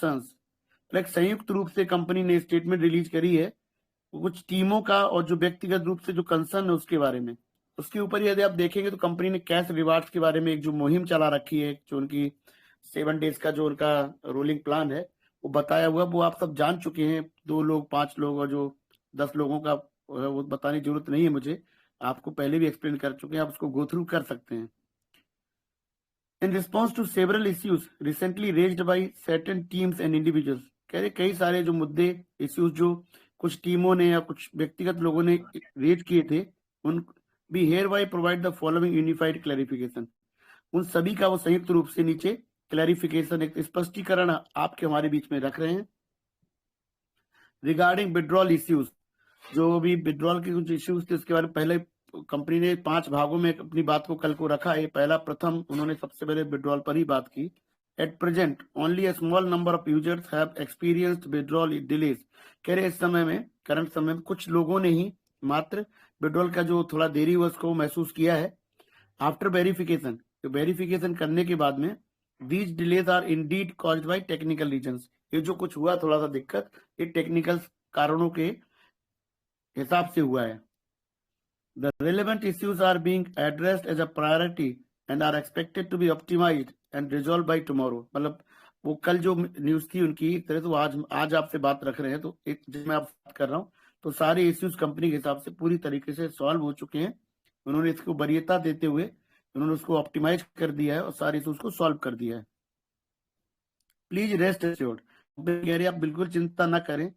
Concerns. तो एक संयुक्त रूप से कंपनी ने स्टेटमेंट रिलीज करी है कुछ टीमों का और जो व्यक्तिगत रूप से जो कंसर्न है उसके बारे में। उसके ऊपर यदि आप देखेंगे तो कंपनी ने कैश रिवार्ड्स के बारे में एक जो मुहिम चला रखी है, जो उनकी 7 डेज का जो उनका रोलिंग प्लान है वो बताया हुआ, वो आप सब जान चुके हैं। 2 लोग, 5 लोग और जो 10 लोगों का वो बताने की जरूरत नहीं है मुझे, आपको पहले भी एक्सप्लेन कर चुके हैं, आप उसको गो थ्रू कर सकते हैं। In response to several issues recently raised by certain teams and individuals, कह रहे कई सारे जो मुद्दे, इश्यूज जो कुछ टीमों ने या कुछ व्यक्तिगत लोगों ने रेज किए थे, उन we hereby provide the following unified clarification. उन सभी का वो संयुक्त रूप से नीचे क्लैरिफिकेशन, एक स्पष्टीकरण आपके हमारे बीच में रख रहे हैं। रिगार्डिंग विड्रॉल इश्यूज, जो भी विड्रॉल के कुछ इश्यूज थे उसके बारे में पहले कंपनी ने 5 भागों में अपनी बात को कल को रखा है। पहला प्रथम उन्होंने सबसे पहले विड्रॉल पर ही बात की। At present only a small number of users have experienced withdrawal delays, कह रहे इस समय में, करंट समय में कुछ लोगों ने ही मात्र विड्रॉल का जो थोड़ा देरी हुआ उसको महसूस किया है। आफ्टर वेरिफिकेशन, तो वेरिफिकेशन करने के बाद में, these delays are indeed caused by technical reasons, ये जो कुछ हुआ थोड़ा सा दिक्कत, ये टेक्निकल कारणों के हिसाब से हुआ है। The relevant issues are being addressed as a priority and are expected to be optimized and resolved by tomorrow। मतलब वो कल जो न्यूज थी उनकी, एक तरह से वो आज आपसे बात रख रहे हैं, तो एक जब मैं आपसे बात कर रहा हूँ तो सारे इश्यूज कंपनी के हिसाब से पूरी तरीके से सॉल्व हो चुके हैं। उन्होंने इसको वरीयता देते हुए उन्होंने उसको ऑप्टिमाइज कर दिया है और सारे इश्यूज को सॉल्व कर दिया है। प्लीज रेस्ट एश्योर्ड, कह रही आप बिल्कुल चिंता ना करें।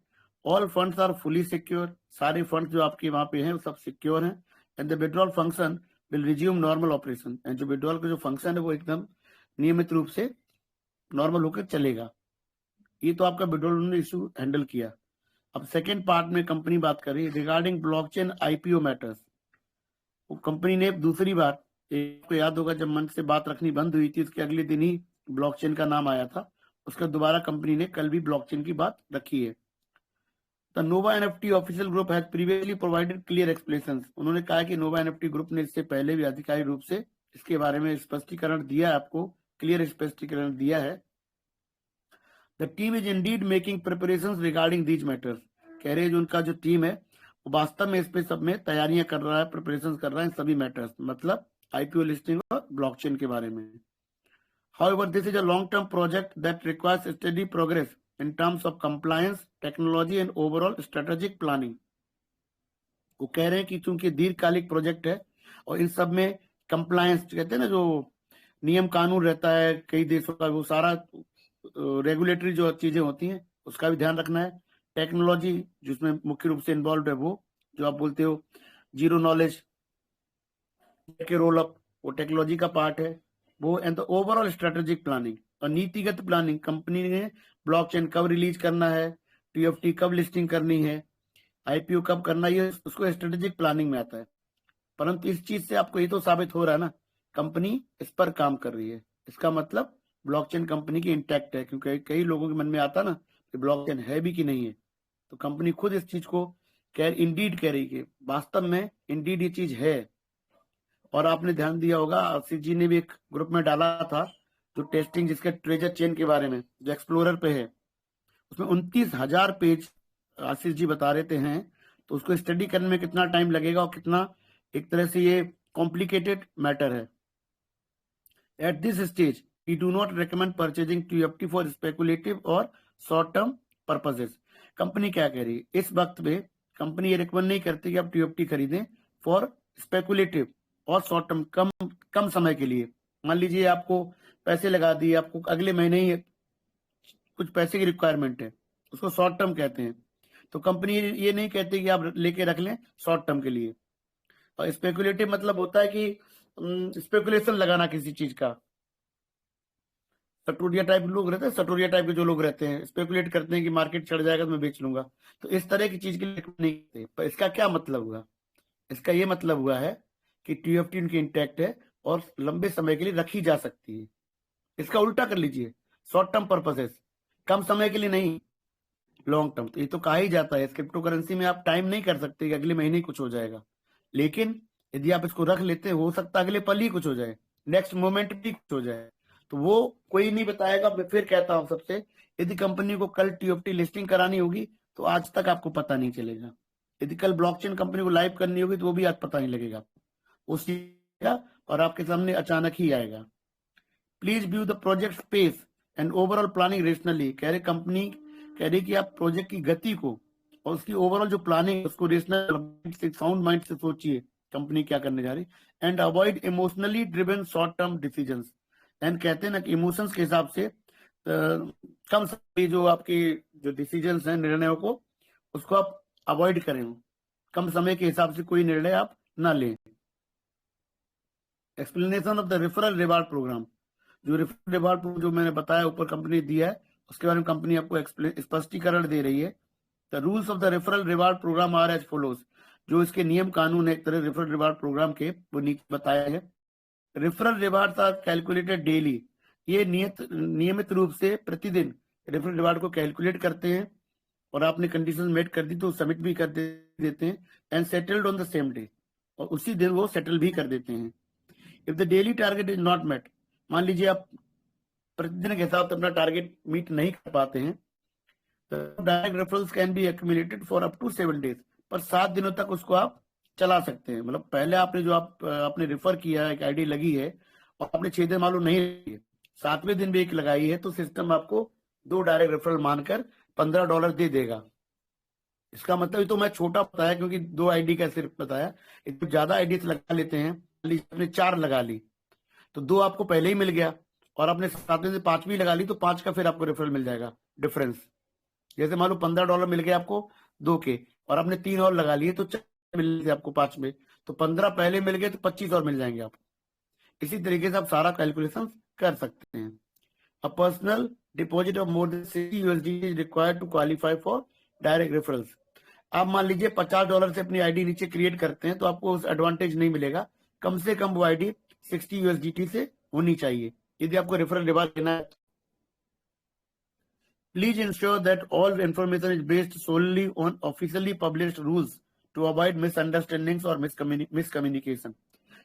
All funds are fully secure, सारे फंड्स जो आपके वहां पे हैं वो सब सिक्योर हैं। And the withdrawal function will resume normal operation, and जो विड्रॉल का जो फंक्शन है वो एकदम नियमित रूप से नॉर्मल होकर चलेगा। ये तो आपका विड्रॉल ने इशू हैंडल किया। अब सेकेंड पार्ट में कंपनी बात कर रही है रिगार्डिंग ब्लॉकचेन आईपीओ मैटर्स। वो कंपनी ने दूसरी बार, आपको याद होगा जब मन से बात रखनी बंद हुई थी उसके अगले दिन ही ब्लॉकचेन का नाम आया था, उसका दोबारा कंपनी ने कल भी ब्लॉकचेन की बात रखी है। The Nova NFT official group has previously provided clear explanations, उन्होंने कहा कि नोवा एनएफटी ग्रुप ने इससे पहले भी आधिकारिक रूप से इसके बारे में स्पष्टीकरण दिया है, आपको क्लियर स्पष्टीकरण दिया है। The team is Indeed making preparations regarding these matters, कह रहे जो उनका जो टीम है वो वास्तव में इस पे सब में तैयारियां कर रहा है, प्रिपरेशन कर रहा है सभी मैटर्स, मतलब आईपीओ लिस्टिंग और ब्लॉकचेन के बारे में। However, this is a long-term project that requires steady progress in terms of compliance, technology and overall strategic planning। वो कह रहे हैं कि चूंकि दीर्घकालिक प्रोजेक्ट है और इन सब में कंप्लायंस कहते हैं ना, जो नियम कानून रहता है कई देशों का, वो सारा रेगुलेटरी जो चीजें होती हैं उसका भी ध्यान रखना है। टेक्नोलॉजी जिसमें मुख्य रूप से इन्वॉल्व है, वो जो आप बोलते हो जीरो नॉलेज के रोल अप, वो टेक्नोलॉजी का पार्ट है वो। And the overall strategic planning और नीतिगत प्लानिंग, कंपनी ने ब्लॉकचेन कब रिलीज करना है, टीएफटी कब लिस्टिंग करनी है, आईपीओ कब करना है, उसको स्ट्रेटेजिक प्लानिंग में आता है। परंतु इस चीज से आपको ये तो साबित हो रहा है ना, कंपनी इस पर काम कर रही है, इसका मतलब ब्लॉकचेन कंपनी की इंटैक्ट है। क्योंकि कई लोगों के मन में आता ना कि ब्लॉकचेन है भी कि नहीं है, तो कंपनी खुद इस चीज को इंडीड कह रही है, वास्तव में इंडीड ये चीज है। और आपने ध्यान दिया होगा आशीष जी ने भी एक ग्रुप में डाला था जो टेस्टिंग जिसके ट्रेजर चेन के बारे में जो एक्सप्लोरर पे है, उसमें 29,000 पेज आशीष जी बता रहे थे हैं। तो उसको स्टडी करने में कितना टाइम लगेगा और कितना एक तरह से ये कॉम्प्लिकेटेड मैटर है। At this stage we do not recommend purchasing TFT for speculative और शॉर्ट टर्म पर्पसेस। कंपनी क्या कह रही है इस वक्त में, कंपनी ये रिकमेंड नहीं करती कि आप टीएफटी खरीदें फॉर स्पेकुलेटिव और शॉर्ट टर्म, कम समय के लिए। मान लीजिए आपको पैसे लगा दिए, आपको अगले महीने ही कुछ पैसे की रिक्वायरमेंट है, उसको शॉर्ट टर्म कहते हैं। तो कंपनी ये नहीं कहती कि आप लेके रख लें शॉर्ट टर्म के लिए। और स्पेकुलेटिव मतलब होता है कि स्पेकुलेशन लगाना किसी चीज का। सटोरिया टाइप लोग रहते हैं, सटोरिया टाइप के जो लोग रहते हैं स्पेकुलेट करते हैं कि मार्केट चढ़ जाएगा तो मैं बेच लूंगा। तो इस तरह की चीज के लिए नहीं कहते। पर इसका क्या मतलब हुआ, इसका ये मतलब हुआ है कि टीएफटी उनकी इंटैक्ट है और लंबे समय के लिए रखी जा सकती है। इसका उल्टा कर लीजिए, शॉर्ट टर्म पर्पसेस, कम समय के लिए नहीं, लॉन्ग टर्म। तो ये तो कहा ही जाता है क्रिप्टो करेंसी में आप टाइम नहीं कर सकते कि अगले महीने ही कुछ हो जाएगा, लेकिन यदि आप इसको रख लेते हो सकता है अगले पल ही कुछ हो जाए, नेक्स्ट मोमेंट भी कुछ हो जाए। तो वो कोई नहीं बताएगा। मैं फिर कहता हूं सबसे, यदि कंपनी को कल TOFT लिस्टिंग करानी होगी तो आज तक आपको पता नहीं चलेगा। यदि कल ब्लॉकचेन कंपनी को लाइव करनी होगी तो वो भी आज पता नहीं लगेगा, उसी का और आपके सामने अचानक ही आएगा। Please view the project space and overall planning rationally. कह रहे कंपनी कह रही कि आप प्रोजेक्ट की गति को और उसकी ओवरऑल जो प्लानिंग उसको रेशनल से, साउंड माइंड से सोचिए कंपनी क्या करने जा रही। And avoid emotionally driven short term decisions. And कहते हैं ना कि इमोशंस के हिसाब से कम समय जो आपके जो डिसीजंस हैं, निर्णयों को, उसको आप अवॉइड करें। कम समय के हिसाब से कोई निर्णय आप ना लें। Explanation of the referral reward programme. जो रेफरल रिवार्ड जो मैंने बताया ऊपर कंपनी दिया है, उसके बारे में कंपनी आपको स्पष्टीकरण दे रही है। The rules of the referral reward programme are as follows. जो इसके नियम कानून है एक तरह रेफरल रिवार्ड प्रोग्राम के, वो नीचे बताया है। Referral reward are calculated daily. ये नियमित रूप से प्रतिदिन रेफरल रिवार्ड को कैलकुलेट करते हैं और आपने कंडीशन मेट कर दी तो सबमिट भी कर देते हैं। And settled on the same day, और उसी दिन वो सेटल भी कर देते हैं। If the daily target is not met, मान लीजिए आप प्रतिदिन के हिसाब से अपना टारगेट मीट नहीं कर पाते हैं, तो direct referrals can be accumulated for up to 7 days. पर 7 दिनों तक उसको आप चला सकते हैं। मतलब पहले आपने जो आपने रेफर किया है, एक आईडी लगी है और आपने 6 दिन मालूम नहीं लगी है, 7वें दिन भी एक लगाई है, तो सिस्टम आपको 2 डायरेक्ट रेफरल मानकर $15 दे देगा। इसका मतलब तो मैं छोटा बताया क्योंकि 2 आईडी का सिर्फ बताया। तो ज्यादा आईडी लगा लेते हैं, आपने 4 लगा ली तो 2 आपको पहले ही मिल गया, और आपने 7वें से 5वीं लगा ली तो 5 का फिर आपको रेफरल मिल जाएगा डिफरेंस। जैसे मान लो $15 मिल गए आपको 2 के, और आपने 3 और लगा लिए तो 4 मिल गए आपको 5 में, तो 15 पहले मिल गए तो 25 और मिल जाएंगे आपको। इसी तरीके से आप सारा कैलकुलेशन कर सकते हैं। A personal deposit of more than $60 is required to qualify for direct referrals. आप मान लीजिए $50 से अपनी आईडी नीचे क्रिएट करते हैं तो आपको उस एडवांटेज नहीं मिलेगा। कम से कम वो आईडी $60 से होनी चाहिए यदि आपको रेफरल रिवार्ड देना है। Please ensure that all information is based solely on officially published rules to avoid misunderstandings और मिसकम्युनिकेशन।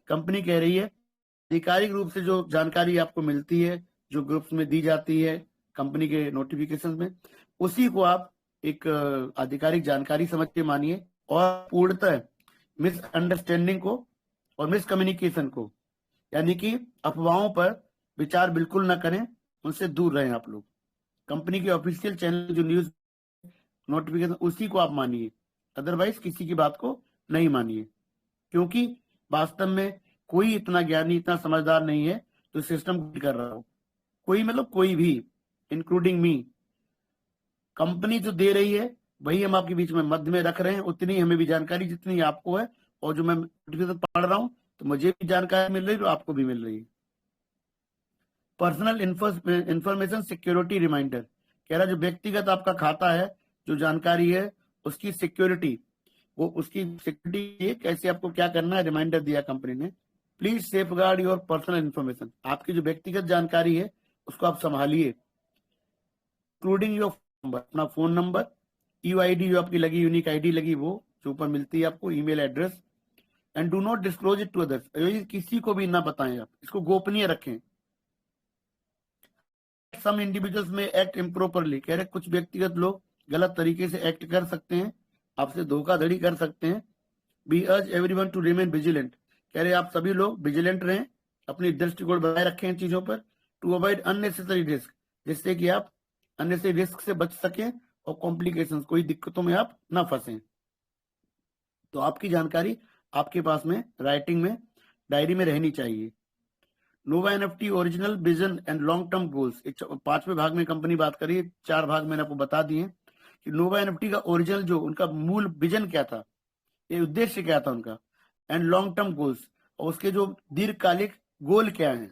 कंपनी कह रही है आधिकारिक रूप से जो जानकारी आपको मिलती है, जो ग्रुप्स में दी जाती है कंपनी के नोटिफिकेशन में, उसी को आप एक आधिकारिक जानकारी समझ के मानिए और पूर्णतः मिसअंडरस्टैंडिंग को और मिसकम्युनिकेशन को, यानी कि अफवाहों पर विचार बिल्कुल ना करें, उनसे दूर रहें आप लोग। कंपनी के ऑफिशियल चैनल जो न्यूज नोटिफिकेशन उसी को आप मानिए, अदरवाइज किसी की बात को नहीं मानिए, क्योंकि वास्तव में कोई इतना ज्ञानी, इतना समझदार नहीं है तो सिस्टम कर रहा हो। कोई मतलब कोई भी, इंक्लूडिंग मी। कंपनी जो दे रही है वही हम आपके बीच में मध्य में रख रहे हैं, उतनी हमें भी जानकारी जितनी आपको है, और जो मैं नोटिफिकेशन पढ़ रहा हूं तो मुझे भी जानकारी मिल रही है तो आपको भी मिल रही है। पर्सनल इंफॉर्मेशन सिक्योरिटी रिमाइंडर कह रहा है जो व्यक्तिगत आपका खाता है, जो जानकारी है उसकी सिक्योरिटी, वो उसकी सिक्योरिटी कैसे आपको क्या करना है, रिमाइंडर दिया कंपनी ने। Please safeguard your personal information. आपकी जो व्यक्तिगत जानकारी है उसको आप संभालिए, इंक्लूडिंग योर नंबर, अपना फोन नंबर, यूआईडी जो आपकी लगी, यूनिक आईडी लगी, वो जो ऊपर मिलती है आपको, email address. And do not disclose it to others. किसी को भी ना बताएं, आप इसको गोपनीय रखें। सम इंडिविजुअल्स में एक्ट इम्प्रोपरली, कह रहे कुछ व्यक्तिगत लोग गलत तरीके से एक्ट कर सकते हैं, आपसे धोखाधड़ी कर सकते हैं। बी अर्ज एवरीवन टू रिमेन विजिलेंट, कह रहे आप सभी लोग विजिलेंट रहें, अपनी दृष्टिकोण बनाए रखें इन चीजों पर। टू अवॉइड अननेसेसरी रिस्क, जिससे कि आप अननेसेसरी रिस्क से बच सकें और कॉम्प्लिकेशंस, कोई दिक्कतों में आप ना फंसें। तो आपकी जानकारी आपके पास में राइटिंग में, डायरी में रहनी चाहिए। Nova NFT original vision and long term goals, 5वें भाग में कंपनी बात करी, 4 भाग मैंने आपको बता दिए कि नोवा एनएफटी का ओरिजिनल जो उनका मूल विजन क्या था, ये उद्देश्य क्या था उनका, एंड लॉन्ग टर्म गोल्स, और उसके जो दीर्घकालिक गोल क्या है।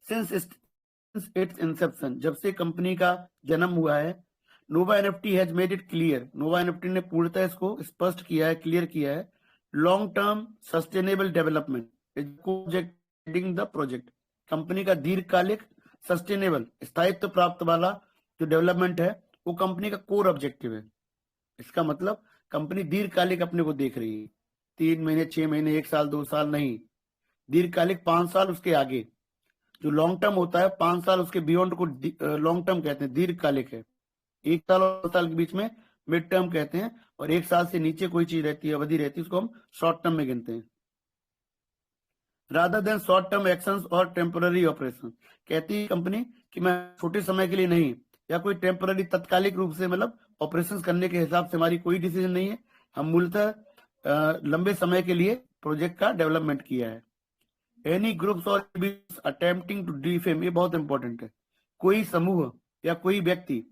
सिंस इट्स इंसेप्शन, जब से कंपनी का जन्म हुआ है, Nova NFT has made it clear, Nova NFT ने पूर्णतः इसको स्पष्ट किया है, क्लियर किया है, long term sustainable development the project. Company का दीर्घकालिक सस्टेनेबल, स्थायित्व प्राप्त वाला जो डेवलपमेंट है, वो कंपनी का कोर ऑब्जेक्टिव है। इसका मतलब कंपनी दीर्घकालिक अपने को देख रही है, 3 महीने, 6 महीने, 1 साल, 2 साल नहीं, दीर्घकालिक 5 साल उसके आगे। जो लॉन्ग टर्म होता है 5 साल उसके बियॉन्ड को लॉन्ग टर्म कहते हैं, दीर्घकालिक है। 1 साल और 2 साल के बीच में मिड टर्म कहते हैं, और 1 साल से नीचे कोई चीज रहती है, अवधि रहती है, उसको हम शॉर्ट टर्म में गिनते हैं। Rather than short term actions और टेम्पररी ऑपरेशन, कहती है कंपनी कि मैं छोटे समय के लिए नहीं, या कोई टेम्पररी तत्कालिक रूप से मतलब ऑपरेशन करने के हिसाब से हमारी कोई डिसीजन नहीं है। हम मूलतः लंबे समय के लिए प्रोजेक्ट का डेवलपमेंट किया है। एनी ग्रुप्स और अटेम्प्टिंग टू डिफेम, ये बहुत इंपॉर्टेंट है। कोई समूह या कोई व्यक्ति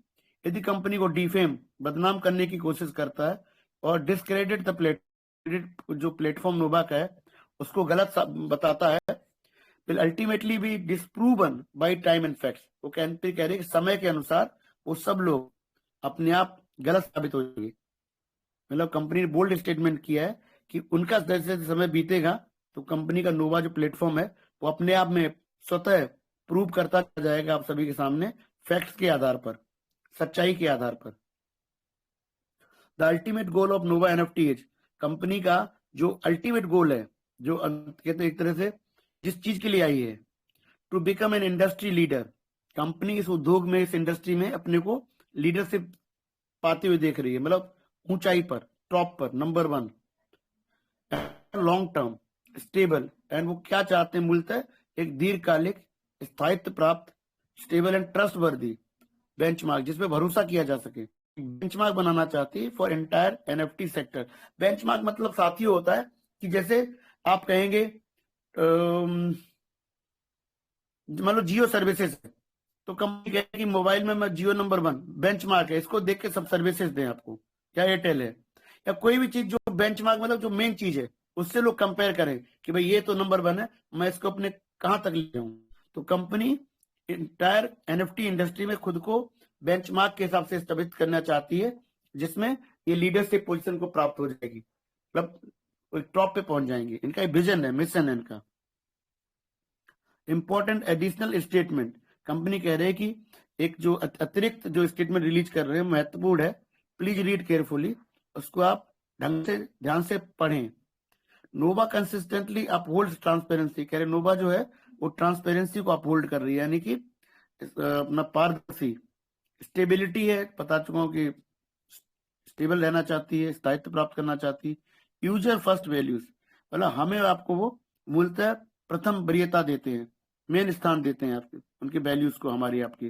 यदि कंपनी को डिफेम, बदनाम करने की कोशिश करता है और डिस्क्रेडिट द जो प्लेटफॉर्म नोवा का है उसको गलत बताता है, will ultimately be disproven by time and facts. वो कह रहे कि समय के अनुसार वो सब लोग अपने आप गलत साबित हो जाएंगे। मतलब कंपनी ने बोल्ड स्टेटमेंट किया है कि उनका जैसे समय बीतेगा तो कंपनी का नोवा जो प्लेटफॉर्म है वो अपने आप में स्वतः प्रूव करता जाएगा आप सभी के सामने, फैक्ट्स के आधार पर, सच्चाई के आधार पर। The ultimate goal of Nova NFT is, company का जो अल्टीमेट गोल है, जो कहते एक तरह से जिस चीज के लिए आई है, to become an industry leader. Company इस उद्योग में, इस इंडस्ट्री में अपने को लीडरशिप पाते हुए देख रही है, मतलब ऊंचाई पर, टॉप पर, number 1, long term stable. And वो क्या चाहते हैं मूलतः, एक दीर्घकालिक स्थायित्व प्राप्त, स्टेबल एंड ट्रस्टवर्दी बेंचमार्क, जिसपे भरोसा किया जा सके। बेंचमार्क बनाना चाहती है for entire NFT sector. Benchmark मतलब साथियों होता है कि जैसे आप कहेंगे मान लो जियो सर्विसेज है, तो कंपनी कहेगी कि मोबाइल में मैं जियो नंबर 1 बेंचमार्क है, इसको देख के सब सर्विसेज दें आपको, या एयरटेल है, या कोई भी चीज जो बेंचमार्क मतलब जो मेन चीज है उससे लोग कंपेयर करें कि भाई ये तो नंबर 1 है, मैं इसको अपने कहां तक ले जाऊं। तो कंपनी इंटायर एनएफटी इंडस्ट्री में खुद को बेंचमार्क के हिसाब से स्थापित करना चाहती है, जिसमें ये लीडरशिप पोजीशन को प्राप्त हो जाएगी, मतलब टॉप पे पहुंच जाएंगे। इनका विजन है, मिशन है इनका। इंपॉर्टेंट एडिशनल स्टेटमेंट, कंपनी कह रहे हैं कि एक जो अतिरिक्त जो स्टेटमेंट रिलीज कर रहे हैं महत्वपूर्ण है, प्लीज रीड केयरफुली, उसको आप ढंग से ध्यान से पढ़ें। नोवा कंसिस्टेंटली अपहोल्ड्स ट्रांसपेरेंसी, कह रहे नोवा जो है वो ट्रांसपेरेंसी को अपहोल्ड कर रही है, यानी कि अपना पारदर्शी, स्टेबिलिटी है, बता चुका हूं कि स्टेबल रहना चाहती है, स्थायित्व प्राप्त करना चाहती है। यूजर फर्स्ट वैल्यूज, मतलब हमें आपको वो मूलतः प्रथम वरीयता देते हैं, मेन स्थान देते हैं आपके उनके वैल्यूज को, हमारी आपकी।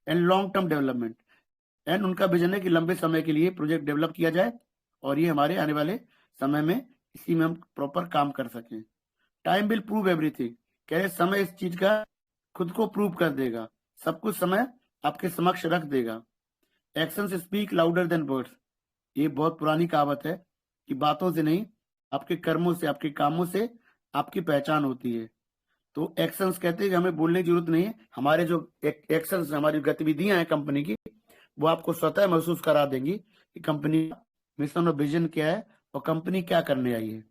And long term development, and उनका विजन है कि लंबे समय के लिए प्रोजेक्ट डेवलप किया जाए और ये हमारे आने वाले समय में इसी में हम प्रॉपर काम कर सकें। टाइम विल प्रूव एवरीथिंग, कह रहे समय इस चीज का खुद को प्रूव कर देगा, सब कुछ समय आपके समक्ष रख देगा। Actions speak louder than words, ये बहुत पुरानी कहावत है कि बातों से नहीं, आपके कर्मों से, आपके कामों से आपकी पहचान होती है। तो एक्शंस कहते हैं कि हमें बोलने की जरूरत नहीं है, हमारे जो एक्शंस, हमारी गतिविधियां हैं कंपनी की, वो आपको स्वतः महसूस करा देंगी कि कंपनी का मिशन और विजन क्या है और कंपनी क्या करने आई है।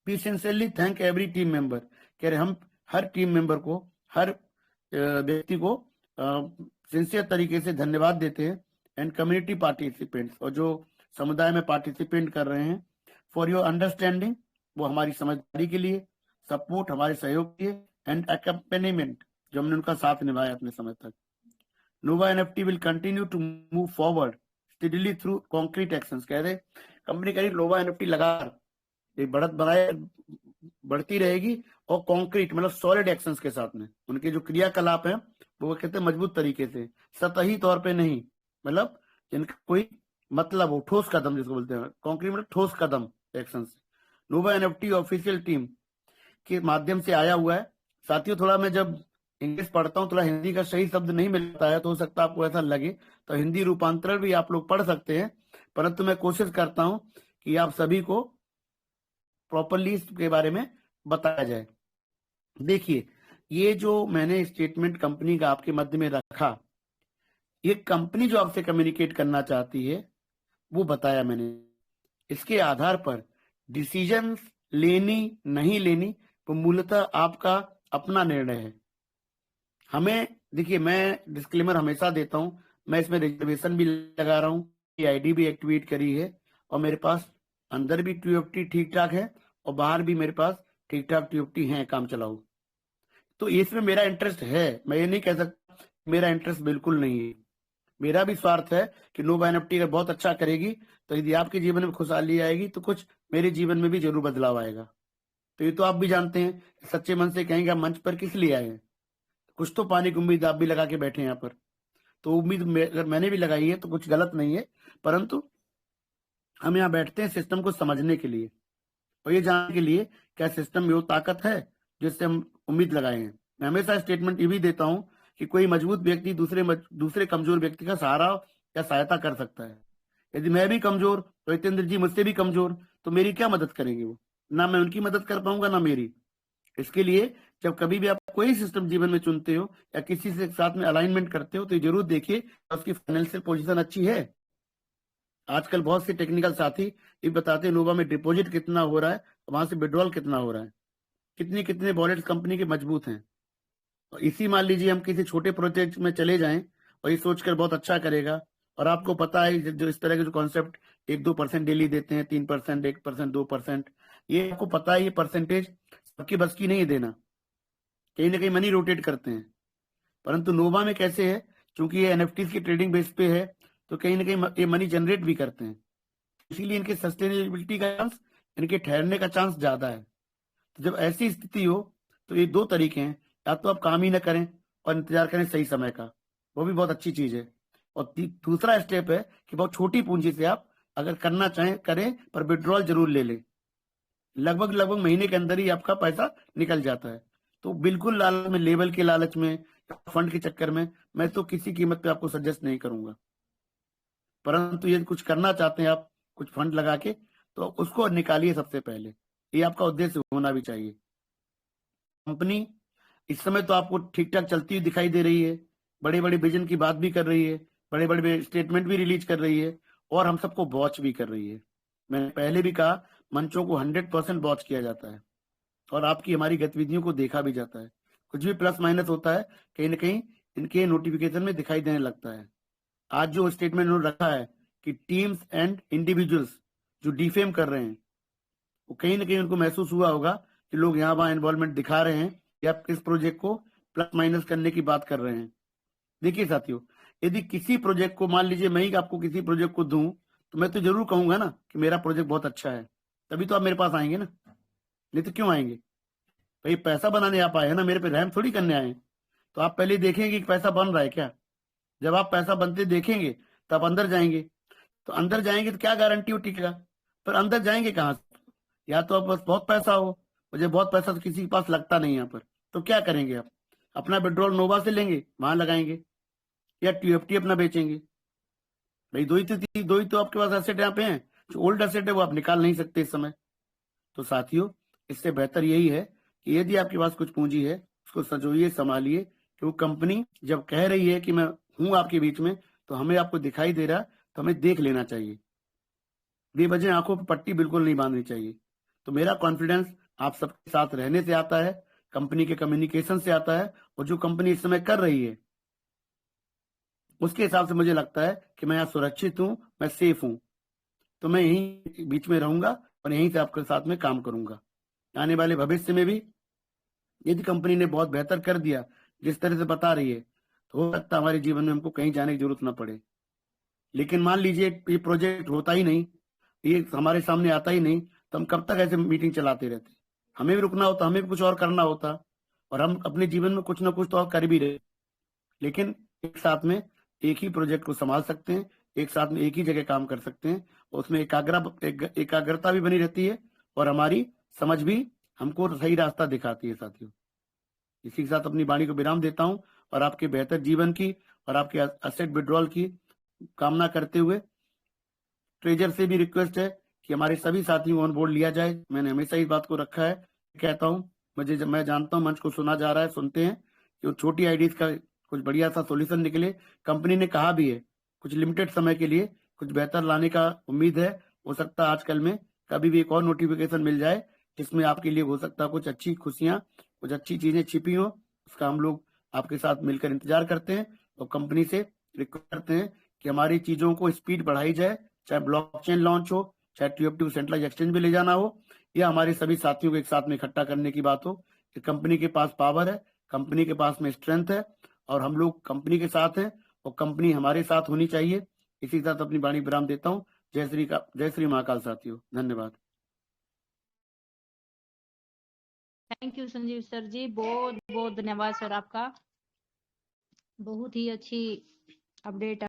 We sincerely thank every team member, कह रहे हम हर टीम मेंबर को, हर व्यक्ति को सिंसियर तरीके से धन्यवाद देते हैं। एंड कम्युनिटी पार्टिसिपेंट्स, और जो समुदाय में पार्टिसिपेंट कर रहे हैं, फॉर योर अंडरस्टैंडिंग, वो हमारी समझदारी के लिए, सपोर्ट हमारे सहयोग के लिए, एंड अकम्पेनीमेंट, जो हमने उनका साथ निभाया अपने समय तक। Nova NFT will continue to move forward steadily through concrete actions, कह रहे कंपनी कह रही नोवा एनएफटी लगातार एक बढ़ती रहेगी, और कॉन्क्रीट मतलब सॉलिड एक्शंस के साथ में उनके जो क्रियाकलाप हैं वो कहते हैं मजबूत तरीके से, सतही तौर पे नहीं, मतलब जिनका कोई मतलब हो, ठोस कदम जिसको बोलते हैं, कॉन्क्रीट मतलब ठोस कदम एक्शन से। नोवा एनएफटी ऑफिशियल टीम के माध्यम से आया हुआ है। साथियों थोड़ा मैं जब इंग्लिश पढ़ता हूँ, थोड़ा हिंदी का सही शब्द नहीं मिलता है, तो हो सकता है आपको ऐसा लगे, तो हिंदी रूपांतरण भी आप लोग पढ़ सकते हैं, परंतु मैं कोशिश करता हूं कि आप सभी को प्रॉपरली इसके बारे में बताया जाए। देखिए, ये जो मैंने स्टेटमेंट कंपनी का आपके मध्य में रखा, ये कंपनी जो आपसे कम्युनिकेट करना चाहती है वो बताया मैंने। इसके आधार पर डिसीजन लेनी नहीं लेनी वो मूलतः आपका अपना निर्णय है। हमें देखिए, मैं डिस्क्लेमर हमेशा देता हूं, मैं इसमें रिजर्वेशन भी लगा रहा हूं, आईडी भी एक्टिवेट करी है, और मेरे पास अंदर भी टीओएफटी ठीक ठाक है और बाहर भी मेरे पास ठीक ठाक टीओएफटी है काम चलाऊ। तो इसमें मेरा इंटरेस्ट है, मैं ये नहीं कह सकता मेरा इंटरेस्ट बिल्कुल नहीं है। मेरा भी स्वार्थ है कि नोवा एनएफटी अगर बहुत अच्छा करेगी तो यदि आपके जीवन में खुशहाली आएगी तो कुछ मेरे जीवन में भी जरूर बदलाव आएगा। तो ये तो आप भी जानते हैं, सच्चे मन से कहेंगे आप मंच पर किस लिए आए हैं, कुछ तो पाने की उम्मीद आप भी लगा के बैठे हैं यहाँ पर। तो उम्मीद अगर मैंने भी लगाई है तो कुछ गलत नहीं है, परंतु हम यहाँ बैठते हैं सिस्टम को समझने के लिए और ये जानने के लिए क्या सिस्टम में वो ताकत है जिससे हम उम्मीद लगाए हैं। मैं हमेशा स्टेटमेंट ये भी देता हूं कि कोई मजबूत व्यक्ति दूसरे कमजोर व्यक्ति का सहारा या सहायता कर सकता है। यदि मैं भी कमजोर तो हितेंद्र जी मुझसे भी कमजोर, तो मेरी क्या मदद करेंगे वो, ना मैं उनकी मदद कर पाऊंगा ना मेरी। इसके लिए जब कभी भी आप कोई सिस्टम जीवन में चुनते हो या किसी से साथ में अलाइनमेंट करते हो तो ये जरूर देखिए उसकी फाइनेंशियल पोजीशन अच्छी है। आजकल बहुत से टेक्निकल साथी ये बताते हैं नोवा में डिपॉजिट कितना हो रहा है, वहां से विड्रॉल कितना हो रहा है, कितनी कितने वॉलेट कंपनी के मजबूत हैं। और इसी मान लीजिए हम किसी छोटे प्रोजेक्ट में चले जाएं और ये सोचकर बहुत अच्छा करेगा, और आपको पता है जो इस तरह के जो कॉन्सेप्ट 1-2% डेली देते हैं, 3%, 1%, 2%, ये आपको पता है ये परसेंटेज सबकी बस की नहीं है देना, कहीं ना कहीं मनी रोटेट करते हैं। परंतु नोवा में कैसे है, क्योंकि ये एनएफटी की ट्रेडिंग बेस पे है तो कहीं ना कहीं ये मनी जनरेट भी करते हैं, इसीलिए इनके सस्टेनेबिलिटी का चांस, इनके ठहरने का चांस ज्यादा है। तो जब ऐसी स्थिति हो तो ये दो तरीके हैं, या तो आप काम ही ना करें और इंतजार करें सही समय का, वो भी बहुत अच्छी चीज है। और दूसरा स्टेप है कि बहुत छोटी पूंजी से आप अगर करना चाहें करें, पर विड्रॉल जरूर ले लें, लगभग महीने के अंदर ही आपका पैसा निकल जाता है। तो बिल्कुल लालच में, लेवल के लालच में, फंड के चक्कर में मैं तो किसी कीमत पे आपको सजेस्ट नहीं करूंगा। परंतु यदि कुछ करना चाहते हैं आप कुछ फंड लगा के, तो उसको निकालिए सबसे पहले, ये आपका उद्देश्य होना भी चाहिए। कंपनी इस समय तो आपको ठीक ठाक चलती हुई दिखाई दे रही है, बड़े बड़े विजन की बात भी कर रही है, बड़े बड़े स्टेटमेंट भी रिलीज कर रही है, और हम सबको वॉच भी कर रही है। मैंने पहले भी कहा मंचों को 100% वॉच किया जाता है और आपकी हमारी गतिविधियों को देखा भी जाता है। कुछ भी प्लस माइनस होता है कहीं ना कहीं इनके नोटिफिकेशन में दिखाई देने लगता है। आज जो स्टेटमेंट उन्होंने रखा है कि टीम्स एंड इंडिविजुअल्स जो डिफेम कर रहे हैं, वो कहीं ना कहीं उनको महसूस हुआ होगा कि लोग यहाँ वहां इन्वॉल्वमेंट दिखा रहे हैं या इस प्रोजेक्ट को प्लस माइनस करने की बात कर रहे हैं। देखिए साथियों, यदि किसी प्रोजेक्ट को मान लीजिए मैं ही आपको किसी प्रोजेक्ट को दूं तो मैं तो जरूर कहूंगा ना कि मेरा प्रोजेक्ट बहुत अच्छा है, तभी तो आप मेरे पास आएंगे ना, नहीं तो क्यों आएंगे भाई, पैसा बनाने आप आए हैं ना, मेरे पे रहम थोड़ी करने आए हैं। तो आप पहले देखेंगे कि पैसा बन रहा है क्या, जब आप पैसा बनते देखेंगे तो आप अंदर जाएंगे, तो अंदर जाएंगे तो क्या गारंटी हो टिकेगा, पर अंदर जाएंगे कहाँ से, या तो आप बस बहुत पैसा हो, मुझे बहुत पैसा तो किसी के पास लगता नहीं यहाँ पर, तो क्या करेंगे आप, अपना विड्रॉल नोवा से लेंगे वहां लगाएंगे या टीएफटी अपना बेचेंगे। भाई दो ही तो आपके पास एसेट यहाँ पे हैं, जो ओल्ड एसेट है वो आप निकाल नहीं सकते इस समय। तो साथियों, इससे बेहतर यही है कि यदि आपके पास कुछ पूंजी है उसको सजोइए, संभालिए, क्योंकि कंपनी जब कह रही है कि मैं हूं आपके बीच में, तो हमें आपको दिखाई दे रहा तो हमें देख लेना चाहिए, बेवजह आंखों पर पट्टी बिल्कुल नहीं बांधनी चाहिए। तो मेरा कॉन्फिडेंस आप सबके साथ रहने से आता है, कंपनी के कम्युनिकेशन से आता है, और जो कंपनी इस समय कर रही है उसके हिसाब से मुझे लगता है कि मैं यहाँ सुरक्षित हूँ, मैं सेफ हूँ, तो मैं यहीं बीच में रहूंगा और यहीं से आपके साथ में काम करूंगा। आने वाले भविष्य में भी यदि कंपनी ने बहुत बेहतर कर दिया जिस तरह से बता रही है, तो हो सकता है हमारे जीवन में हमको कहीं जाने की जरूरत ना पड़े। लेकिन मान लीजिए ये प्रोजेक्ट होता ही नहीं, ये हमारे सामने आता ही नहीं, तो हम कब तक ऐसे मीटिंग चलाते रहते, हमें भी रुकना होता, हमें भी कुछ और करना होता, और हम अपने जीवन में कुछ ना कुछ तो और कर भी रहे। लेकिन एक साथ में एक ही प्रोजेक्ट को संभाल सकते हैं, एक साथ में एक ही जगह काम कर सकते हैं, उसमें एकाग्रता भी बनी रहती है और हमारी समझ भी हमको सही रास्ता दिखाती है। साथियों, इसी के साथ अपनी वाणी को विराम देता हूं और आपके बेहतर जीवन की और आपके एसेट विड्रॉल की कामना करते हुए ट्रेजर से भी रिक्वेस्ट है कि हमारे सभी साथियों को ऑन बोर्ड लिया जाए। मैंने हमेशा इस बात को रखा है, कहता हूं मैं जानता हूं मंच को सुना जा रहा है, सुनते हैं कि छोटी आईडीज का कुछ बढ़िया सा सोल्यूशन निकले। कंपनी ने कहा भी है कुछ लिमिटेड समय के लिए कुछ बेहतर लाने का उम्मीद है, हो सकता है आजकल में कभी भी एक और नोटिफिकेशन मिल जाए जिसमें आपके लिए हो सकता है कुछ अच्छी खुशियां, कुछ अच्छी चीजें छिपी हो, उसका हम लोग आपके साथ मिलकर इंतजार करते हैं और कंपनी से रिक्वेस्ट करते हैं कि हमारी चीजों को स्पीड बढ़ाई जाए, चाहे ब्लॉकचेन लॉन्च हो, चाहे टीएफटी सेंट्रलाइज एक्सचेंज में ले जाना हो, या हमारे सभी साथियों को एक साथ में इकट्ठा करने की बात हो। कि कंपनी के पास पावर है, कंपनी के पास में स्ट्रेंथ है और हम लोग कंपनी के साथ हैं और कंपनी हमारे साथ होनी चाहिए। इसी के साथ अपनी वाणी विराम देता हूँ। जय श्री महाकाल साथियों, धन्यवाद। थैंक यू संजीव सर जी, बहुत बहुत धन्यवाद सर आपका। बहुत ही अच्छी अपडेट